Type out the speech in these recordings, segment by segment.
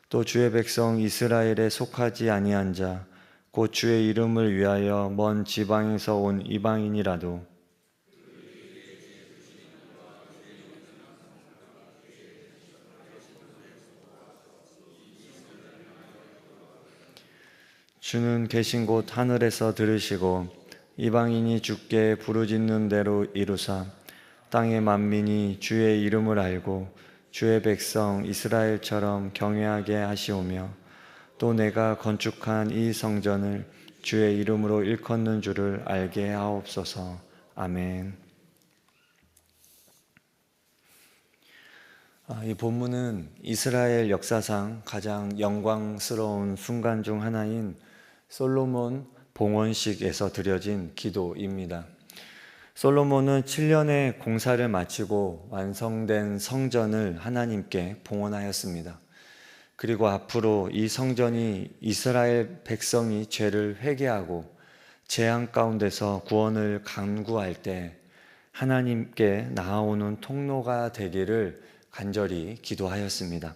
또 주의 백성 이스라엘에 속하지 아니한 자, 곧 주의 이름을 위하여 먼 지방에서 온 이방인이라도 주는 계신 곳 하늘에서 들으시고 이방인이 주께 부르짖는 대로 이루사 땅의 만민이 주의 이름을 알고 주의 백성 이스라엘처럼 경외하게 하시오며 또 내가 건축한 이 성전을 주의 이름으로 일컫는 줄을 알게 하옵소서. 아멘. 이 본문은 이스라엘 역사상 가장 영광스러운 순간 중 하나인 솔로몬 봉헌식에서 드려진 기도입니다. 솔로몬은 7년의 공사를 마치고 완성된 성전을 하나님께 봉헌하였습니다. 그리고 앞으로 이 성전이 이스라엘 백성이 죄를 회개하고 재앙 가운데서 구원을 간구할 때 하나님께 나아오는 통로가 되기를 간절히 기도하였습니다.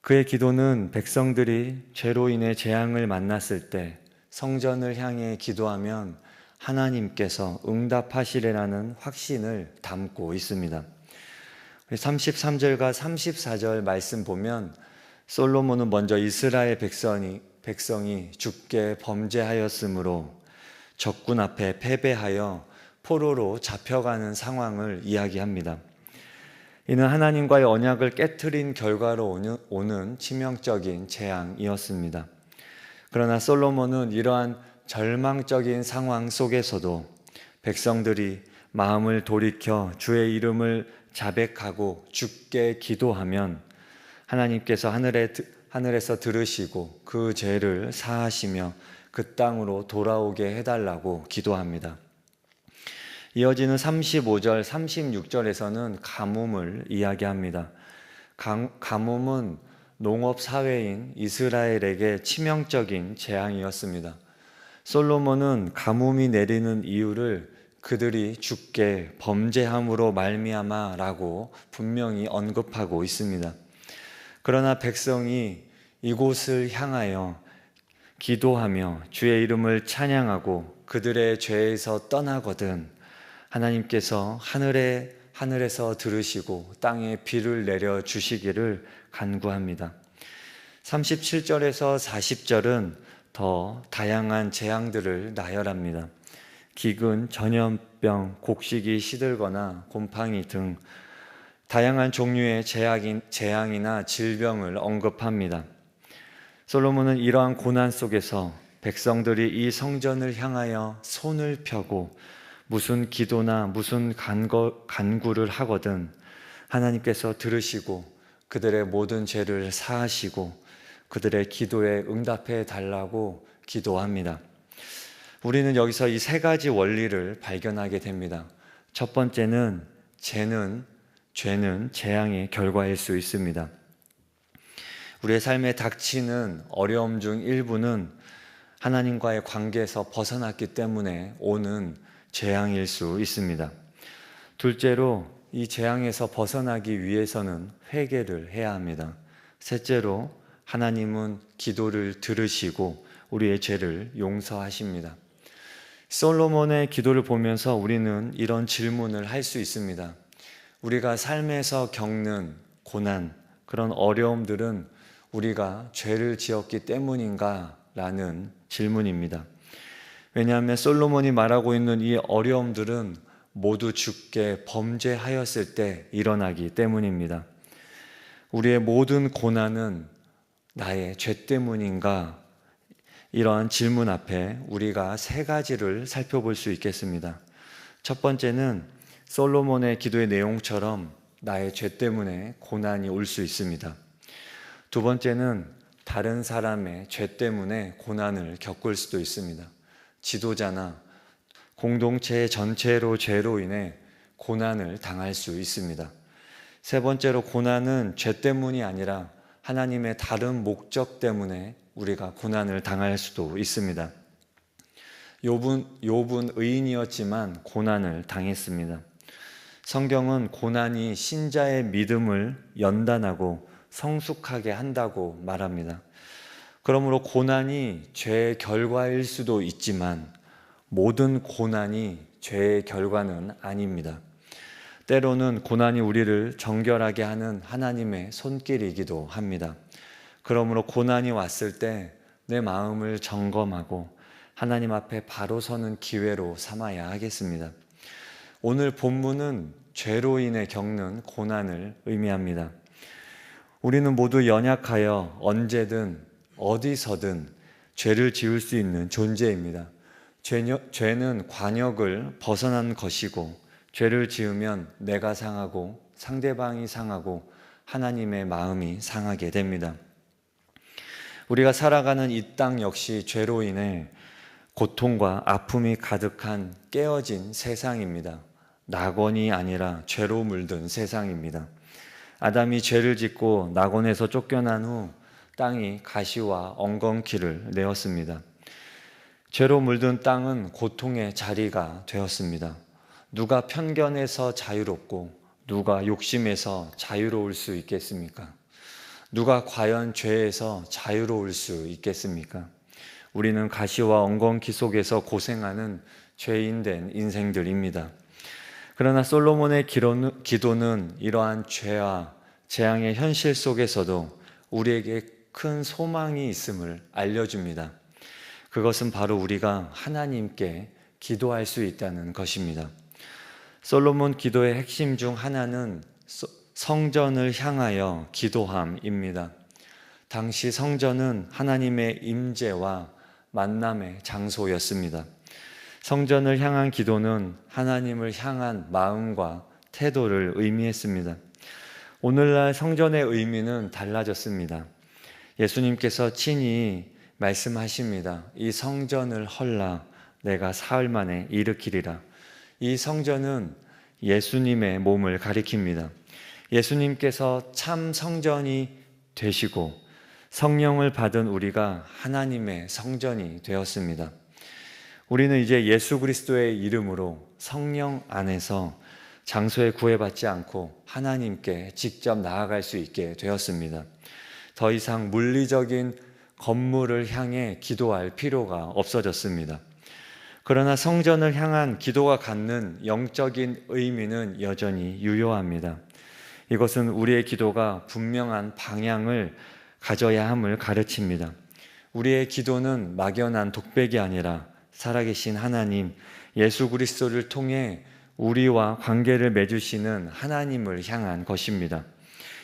그의 기도는 백성들이 죄로 인해 재앙을 만났을 때 성전을 향해 기도하면 하나님께서 응답하시리라는 확신을 담고 있습니다. 33절과 34절 말씀 보면 솔로몬은 먼저 이스라엘 백성이 주께 범죄하였으므로 적군 앞에 패배하여 포로로 잡혀가는 상황을 이야기합니다. 이는 하나님과의 언약을 깨트린 결과로 오는 치명적인 재앙이었습니다. 그러나 솔로몬은 이러한 절망적인 상황 속에서도 백성들이 마음을 돌이켜 주의 이름을 자백하고 주께 기도하면 하나님께서 하늘에서 들으시고 그 죄를 사하시며 그 땅으로 돌아오게 해달라고 기도합니다. 이어지는 35절, 36절에서는 가뭄을 이야기합니다. 가뭄은 농업사회인 이스라엘에게 치명적인 재앙이었습니다. 솔로몬은 가뭄이 내리는 이유를 그들이 주께 범죄함으로 말미암아라고 분명히 언급하고 있습니다. 그러나 백성이 이곳을 향하여 기도하며 주의 이름을 찬양하고 그들의 죄에서 떠나거든 하나님께서 하늘에서 들으시고 땅에 비를 내려 주시기를 간구합니다. 37절에서 40절은 더 다양한 재앙들을 나열합니다. 기근, 전염병, 곡식이 시들거나 곰팡이 등 다양한 종류의 재앙이나 질병을 언급합니다. 솔로몬은 이러한 고난 속에서 백성들이 이 성전을 향하여 손을 펴고 무슨 기도나 무슨 간구를 하거든 하나님께서 들으시고 그들의 모든 죄를 사하시고 그들의 기도에 응답해 달라고 기도합니다. 우리는 여기서 이 세 가지 원리를 발견하게 됩니다. 첫 번째는 죄는 재앙의 결과일 수 있습니다. 우리의 삶에 닥치는 어려움 중 일부는 하나님과의 관계에서 벗어났기 때문에 오는 재앙일 수 있습니다. 둘째로 이 재앙에서 벗어나기 위해서는 회개를 해야 합니다. 셋째로 하나님은 기도를 들으시고 우리의 죄를 용서하십니다. 솔로몬의 기도를 보면서 우리는 이런 질문을 할 수 있습니다. 우리가 삶에서 겪는 고난, 그런 어려움들은 우리가 죄를 지었기 때문인가? 라는 질문입니다. 왜냐하면 솔로몬이 말하고 있는 이 어려움들은 모두 주께 범죄하였을 때 일어나기 때문입니다. 우리의 모든 고난은 나의 죄 때문인가? 이러한 질문 앞에 우리가 세 가지를 살펴볼 수 있겠습니다. 첫 번째는 솔로몬의 기도의 내용처럼 나의 죄 때문에 고난이 올 수 있습니다. 두 번째는 다른 사람의 죄 때문에 고난을 겪을 수도 있습니다. 지도자나 공동체 전체로 죄로 인해 고난을 당할 수 있습니다. 세 번째로 고난은 죄 때문이 아니라 하나님의 다른 목적 때문에 우리가 고난을 당할 수도 있습니다. 욥은 의인이었지만 고난을 당했습니다. 성경은 고난이 신자의 믿음을 연단하고 성숙하게 한다고 말합니다. 그러므로 고난이 죄의 결과일 수도 있지만 모든 고난이 죄의 결과는 아닙니다. 때로는 고난이 우리를 정결하게 하는 하나님의 손길이기도 합니다. 그러므로 고난이 왔을 때 내 마음을 점검하고 하나님 앞에 바로 서는 기회로 삼아야 하겠습니다. 오늘 본문은 죄로 인해 겪는 고난을 의미합니다. 우리는 모두 연약하여 언제든 어디서든 죄를 지을 수 있는 존재입니다. 죄는 관역을 벗어난 것이고 죄를 지으면 내가 상하고 상대방이 상하고 하나님의 마음이 상하게 됩니다. 우리가 살아가는 이 땅 역시 죄로 인해 고통과 아픔이 가득한 깨어진 세상입니다. 낙원이 아니라 죄로 물든 세상입니다. 아담이 죄를 짓고 낙원에서 쫓겨난 후 땅이 가시와 엉겅퀴를 내었습니다. 죄로 물든 땅은 고통의 자리가 되었습니다. 누가 편견에서 자유롭고 누가 욕심에서 자유로울 수 있겠습니까? 누가 과연 죄에서 자유로울 수 있겠습니까? 우리는 가시와 엉겅퀴 속에서 고생하는 죄인된 인생들입니다. 그러나 솔로몬의 기도는 이러한 죄와 재앙의 현실 속에서도 우리에게 큰 소망이 있음을 알려줍니다. 그것은 바로 우리가 하나님께 기도할 수 있다는 것입니다. 솔로몬 기도의 핵심 중 하나는 성전을 향하여 기도함입니다. 당시 성전은 하나님의 임재와 만남의 장소였습니다. 성전을 향한 기도는 하나님을 향한 마음과 태도를 의미했습니다. 오늘날 성전의 의미는 달라졌습니다. 예수님께서 친히 말씀하십니다. 이 성전을 헐라 내가 사흘 만에 일으키리라. 이 성전은 예수님의 몸을 가리킵니다. 예수님께서 참 성전이 되시고 성령을 받은 우리가 하나님의 성전이 되었습니다. 우리는 이제 예수 그리스도의 이름으로 성령 안에서 장소에 구애받지 않고 하나님께 직접 나아갈 수 있게 되었습니다. 더 이상 물리적인 건물을 향해 기도할 필요가 없어졌습니다. 그러나 성전을 향한 기도가 갖는 영적인 의미는 여전히 유효합니다. 이것은 우리의 기도가 분명한 방향을 가져야 함을 가르칩니다. 우리의 기도는 막연한 독백이 아니라 살아계신 하나님, 예수 그리스도를 통해 우리와 관계를 맺으시는 하나님을 향한 것입니다.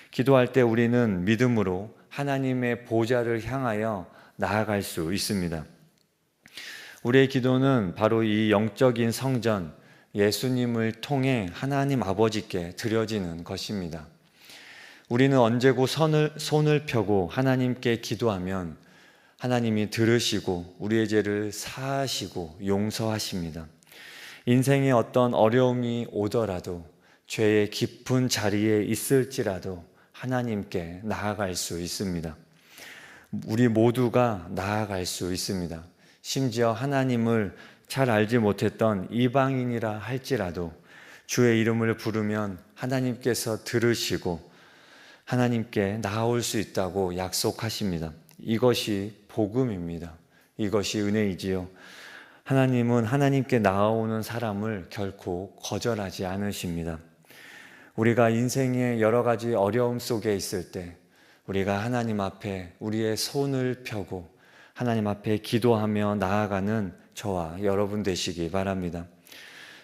기도할 때 우리는 믿음으로 하나님의 보좌를 향하여 나아갈 수 있습니다. 우리의 기도는 바로 이 영적인 성전, 예수님을 통해 하나님 아버지께 드려지는 것입니다. 우리는 언제고 손을 펴고 하나님께 기도하면 하나님이 들으시고 우리의 죄를 사하시고 용서하십니다. 인생에 어떤 어려움이 오더라도 죄의 깊은 자리에 있을지라도 하나님께 나아갈 수 있습니다. 우리 모두가 나아갈 수 있습니다. 심지어 하나님을 잘 알지 못했던 이방인이라 할지라도 주의 이름을 부르면 하나님께서 들으시고 하나님께 나아올 수 있다고 약속하십니다. 이것이 복음입니다. 이것이 은혜이지요. 하나님은 하나님께 나아오는 사람을 결코 거절하지 않으십니다. 우리가 인생의 여러 가지 어려움 속에 있을 때 우리가 하나님 앞에 우리의 손을 펴고 하나님 앞에 기도하며 나아가는 저와 여러분 되시기 바랍니다.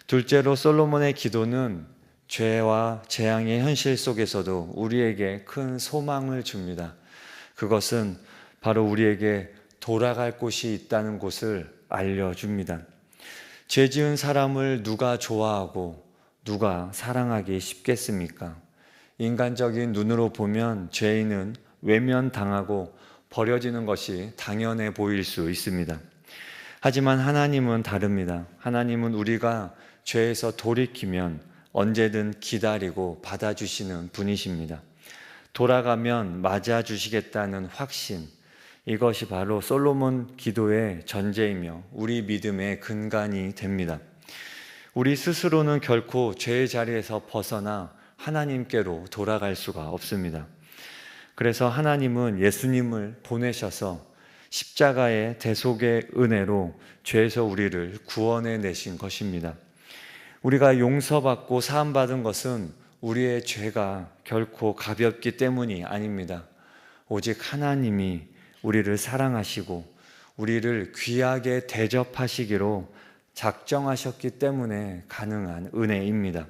둘째로 솔로몬의 기도는 죄와 재앙의 현실 속에서도 우리에게 큰 소망을 줍니다. 그것은 바로 우리에게 돌아갈 곳이 있다는 것을 알려줍니다. 죄 지은 사람을 누가 좋아하고 누가 사랑하기 쉽겠습니까? 인간적인 눈으로 보면 죄인은 외면당하고 버려지는 것이 당연해 보일 수 있습니다. 하지만 하나님은 다릅니다. 하나님은 우리가 죄에서 돌이키면 언제든 기다리고 받아주시는 분이십니다. 돌아가면 맞아주시겠다는 확신, 이것이 바로 솔로몬 기도의 전제이며 우리 믿음의 근간이 됩니다. 우리 스스로는 결코 죄의 자리에서 벗어나 하나님께로 돌아갈 수가 없습니다. 그래서 하나님은 예수님을 보내셔서 십자가의 대속의 은혜로 죄에서 우리를 구원해 내신 것입니다. 우리가 용서받고 사함받은 것은 우리의 죄가 결코 가볍기 때문이 아닙니다. 오직 하나님이 우리를 사랑하시고 우리를 귀하게 대접하시기로 작정하셨기 때문에 가능한 은혜입니다.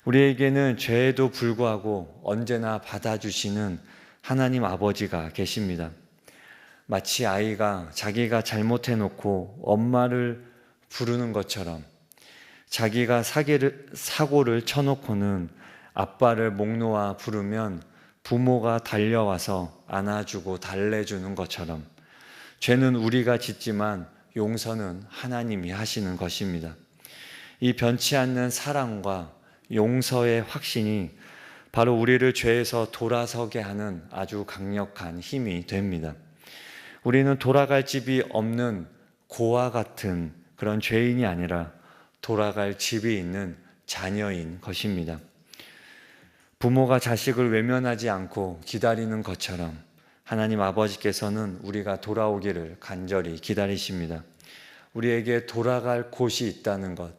우리에게는 죄에도 불구하고 언제나 받아주시는 하나님 아버지가 계십니다. 마치 아이가 자기가 잘못해놓고 엄마를 부르는 것처럼 자기가 사고를 쳐놓고는 아빠를 목 놓아 부르면 부모가 달려와서 안아주고 달래주는 것처럼 죄는 우리가 짓지만 용서는 하나님이 하시는 것입니다. 이 변치 않는 사랑과 용서의 확신이 바로 우리를 죄에서 돌아서게 하는 아주 강력한 힘이 됩니다. 우리는 돌아갈 집이 없는 고와 같은 그런 죄인이 아니라 돌아갈 집이 있는 자녀인 것입니다. 부모가 자식을 외면하지 않고 기다리는 것처럼 하나님 아버지께서는 우리가 돌아오기를 간절히 기다리십니다. 우리에게 돌아갈 곳이 있다는 것,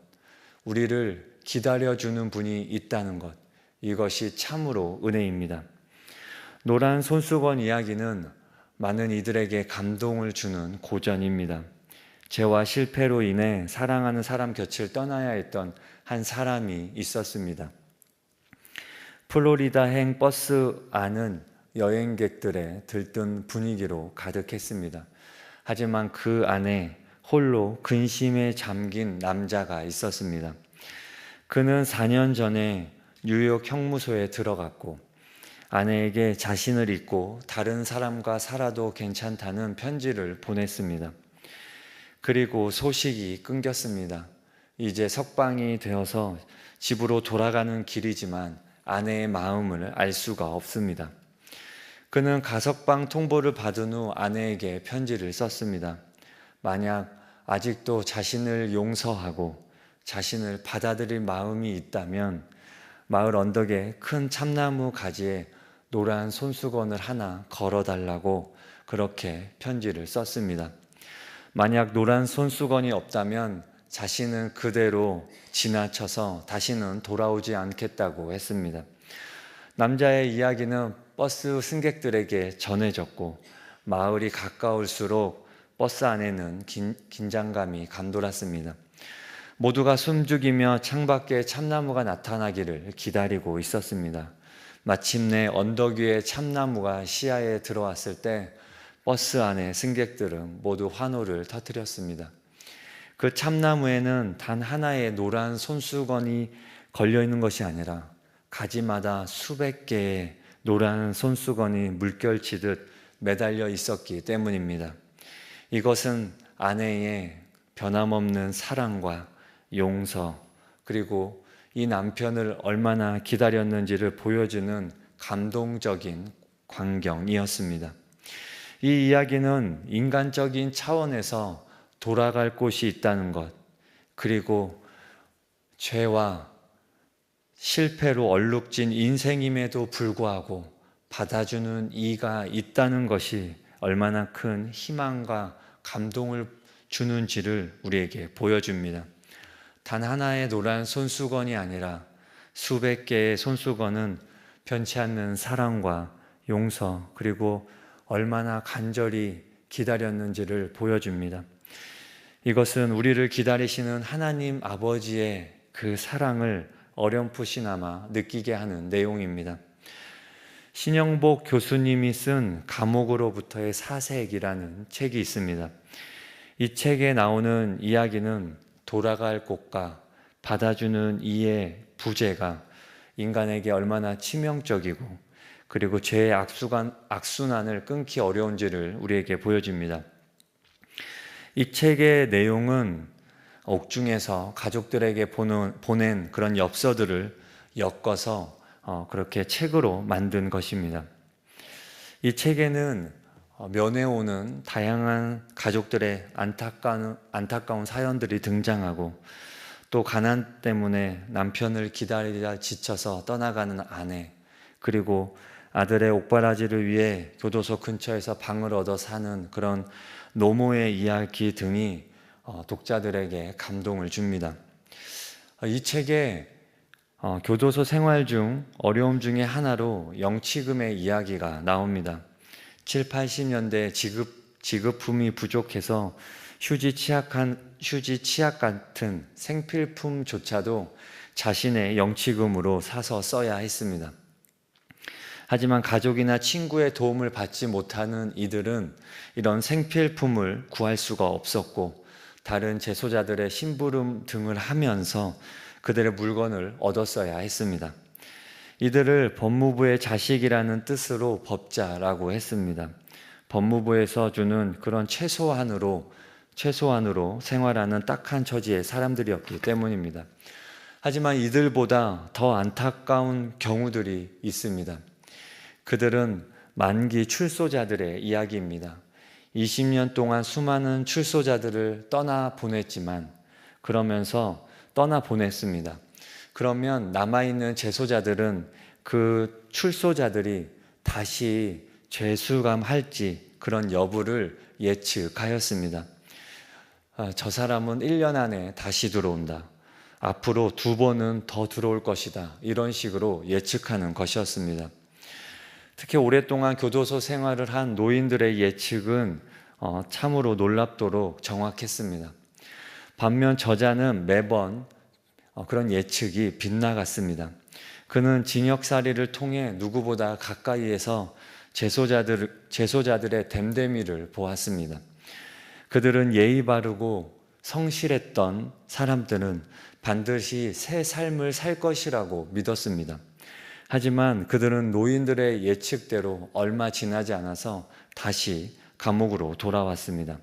우리를 기다려주는 분이 있다는 것, 이것이 참으로 은혜입니다. 노란 손수건 이야기는 많은 이들에게 감동을 주는 고전입니다. 죄와 실패로 인해 사랑하는 사람 곁을 떠나야 했던 한 사람이 있었습니다. 플로리다행 버스 안은 여행객들의 들뜬 분위기로 가득했습니다. 하지만 그 안에 홀로 근심에 잠긴 남자가 있었습니다. 그는 4년 전에 뉴욕 형무소에 들어갔고 아내에게 자신을 잊고 다른 사람과 살아도 괜찮다는 편지를 보냈습니다. 그리고 소식이 끊겼습니다. 이제 석방이 되어서 집으로 돌아가는 길이지만 아내의 마음을 알 수가 없습니다. 그는 가석방 통보를 받은 후 아내에게 편지를 썼습니다. 만약 아직도 자신을 용서하고 자신을 받아들일 마음이 있다면 마을 언덕에 큰 참나무 가지에 노란 손수건을 하나 걸어달라고 그렇게 편지를 썼습니다. 만약 노란 손수건이 없다면 자신은 그대로 지나쳐서 다시는 돌아오지 않겠다고 했습니다. 남자의 이야기는 버스 승객들에게 전해졌고 마을이 가까울수록 버스 안에는 긴장감이 감돌았습니다. 모두가 숨죽이며 창밖에 참나무가 나타나기를 기다리고 있었습니다. 마침내 언덕 위에 참나무가 시야에 들어왔을 때 버스 안의 승객들은 모두 환호를 터뜨렸습니다. 그 참나무에는 단 하나의 노란 손수건이 걸려있는 것이 아니라 가지마다 수백 개의 노란 손수건이 물결치듯 매달려 있었기 때문입니다. 이것은 아내의 변함없는 사랑과 용서, 그리고 이 남편을 얼마나 기다렸는지를 보여주는 감동적인 광경이었습니다. 이 이야기는 인간적인 차원에서 돌아갈 곳이 있다는 것, 그리고 죄와 실패로 얼룩진 인생임에도 불구하고 받아주는 이가 있다는 것이 얼마나 큰 희망과 감동을 주는지를 우리에게 보여줍니다. 단 하나의 노란 손수건이 아니라 수백 개의 손수건은 변치 않는 사랑과 용서, 그리고 얼마나 간절히 기다렸는지를 보여줍니다. 이것은 우리를 기다리시는 하나님 아버지의 그 사랑을 어렴풋이나마 느끼게 하는 내용입니다. 신영복 교수님이 쓴 감옥으로부터의 사색이라는 책이 있습니다. 이 책에 나오는 이야기는 돌아갈 곳과 받아주는 이의 부재가 인간에게 얼마나 치명적이고 그리고 죄의 악순환을 끊기 어려운지를 우리에게 보여줍니다. 이 책의 내용은 옥중에서 가족들에게 보낸 그런 엽서들을 엮어서 그렇게 책으로 만든 것입니다. 이 책에는 면회 오는 다양한 가족들의 안타까운 사연들이 등장하고 또 가난 때문에 남편을 기다리다 지쳐서 떠나가는 아내, 그리고 아들의 옥바라지를 위해 교도소 근처에서 방을 얻어 사는 그런 노모의 이야기 등이 독자들에게 감동을 줍니다. 이 책에 교도소 생활 중 어려움 중에 하나로 영치금의 이야기가 나옵니다. 7, 80년대 지급품이 부족해서 휴지 치약 같은 생필품조차도 자신의 영치금으로 사서 써야 했습니다. 하지만 가족이나 친구의 도움을 받지 못하는 이들은 이런 생필품을 구할 수가 없었고 다른 재소자들의 심부름 등을 하면서 그들의 물건을 얻었어야 했습니다. 이들을 법무부의 자식이라는 뜻으로 법자라고 했습니다. 법무부에서 주는 그런 최소한으로 생활하는 딱한 처지의 사람들이었기 때문입니다. 하지만 이들보다 더 안타까운 경우들이 있습니다. 그들은 만기 출소자들의 이야기입니다. 20년 동안 수많은 출소자들을 떠나보냈습니다. 그러면 남아있는 재소자들은 그 출소자들이 다시 죄수감할지 그런 여부를 예측하였습니다. 저 사람은 1년 안에 다시 들어온다. 앞으로 2번은 더 들어올 것이다. 이런 식으로 예측하는 것이었습니다. 특히 오랫동안 교도소 생활을 한 노인들의 예측은 참으로 놀랍도록 정확했습니다. 반면 저자는 매번 그런 예측이 빗나갔습니다. 그는 징역살이를 통해 누구보다 가까이에서 재소자들의 됨됨이를 보았습니다. 그들은 예의 바르고 성실했던 사람들은 반드시 새 삶을 살 것이라고 믿었습니다. 하지만 그들은 노인들의 예측대로 얼마 지나지 않아서 다시 감옥으로 돌아왔습니다.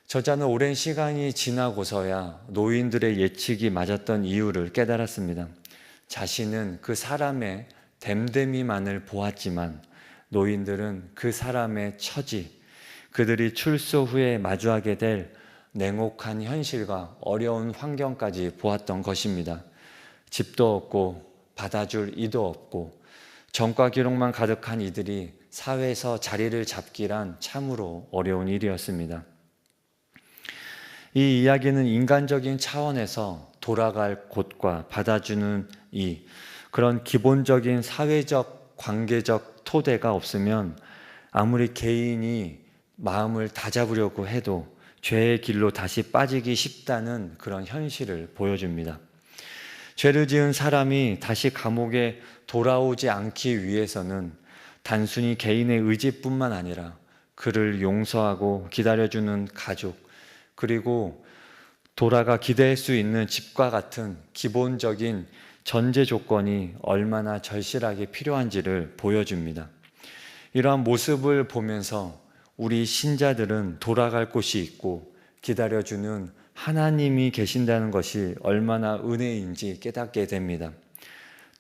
저자는 오랜 시간이 지나고서야 노인들의 예측이 맞았던 이유를 깨달았습니다. 자신은 그 사람의 됨됨이만을 보았지만 노인들은 그 사람의 처지, 그들이 출소 후에 마주하게 될 냉혹한 현실과 어려운 환경까지 보았던 것입니다. 집도 없고 받아줄 이도 없고 전과 기록만 가득한 이들이 사회에서 자리를 잡기란 참으로 어려운 일이었습니다. 이 이야기는 인간적인 차원에서 돌아갈 곳과 받아주는 그런 기본적인 사회적, 관계적 토대가 없으면 아무리 개인이 마음을 다잡으려고 해도 죄의 길로 다시 빠지기 쉽다는 그런 현실을 보여줍니다. 죄를 지은 사람이 다시 감옥에 돌아오지 않기 위해서는 단순히 개인의 의지뿐만 아니라 그를 용서하고 기다려주는 가족, 그리고 돌아가 기댈 수 있는 집과 같은 기본적인 전제 조건이 얼마나 절실하게 필요한지를 보여줍니다. 이러한 모습을 보면서 우리 신자들은 돌아갈 곳이 있고 기다려주는 하나님이 계신다는 것이 얼마나 은혜인지 깨닫게 됩니다.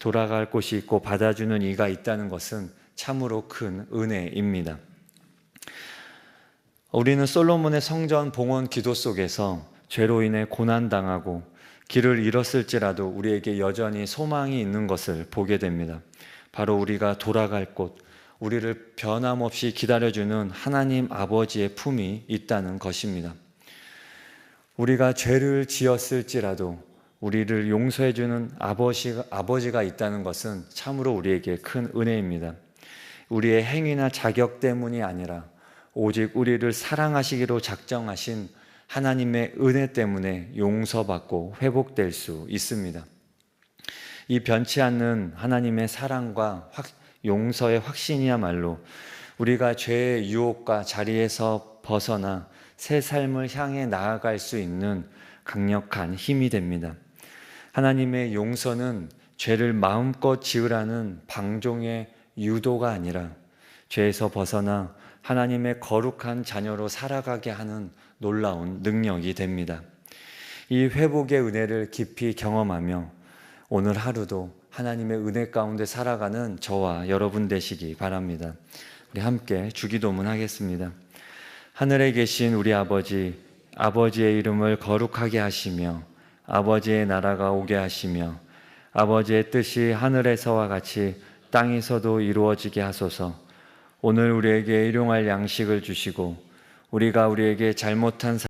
돌아갈 곳이 있고 받아주는 이가 있다는 것은 참으로 큰 은혜입니다. 우리는 솔로몬의 성전 봉헌 기도 속에서 죄로 인해 고난당하고 길을 잃었을지라도 우리에게 여전히 소망이 있는 것을 보게 됩니다. 바로 우리가 돌아갈 곳, 우리를 변함없이 기다려주는 하나님 아버지의 품이 있다는 것입니다. 우리가 죄를 지었을지라도 우리를 용서해주는 아버지가 있다는 것은 참으로 우리에게 큰 은혜입니다. 우리의 행위나 자격 때문이 아니라 오직 우리를 사랑하시기로 작정하신 하나님의 은혜 때문에 용서받고 회복될 수 있습니다. 이 변치 않는 하나님의 사랑과 용서의 확신이야말로 우리가 죄의 유혹과 자리에서 벗어나 새 삶을 향해 나아갈 수 있는 강력한 힘이 됩니다. 하나님의 용서는 죄를 마음껏 지으라는 방종의 유도가 아니라 죄에서 벗어나 하나님의 거룩한 자녀로 살아가게 하는 놀라운 능력이 됩니다. 이 회복의 은혜를 깊이 경험하며 오늘 하루도 하나님의 은혜 가운데 살아가는 저와 여러분 되시기 바랍니다. 우리 함께 주기도문 하겠습니다. 하늘에 계신 우리 아버지, 아버지의 이름을 거룩하게 하시며 아버지의 나라가 오게 하시며 아버지의 뜻이 하늘에서와 같이 땅에서도 이루어지게 하소서. 오늘 우리에게 일용할 양식을 주시고 우리가 우리에게 잘못한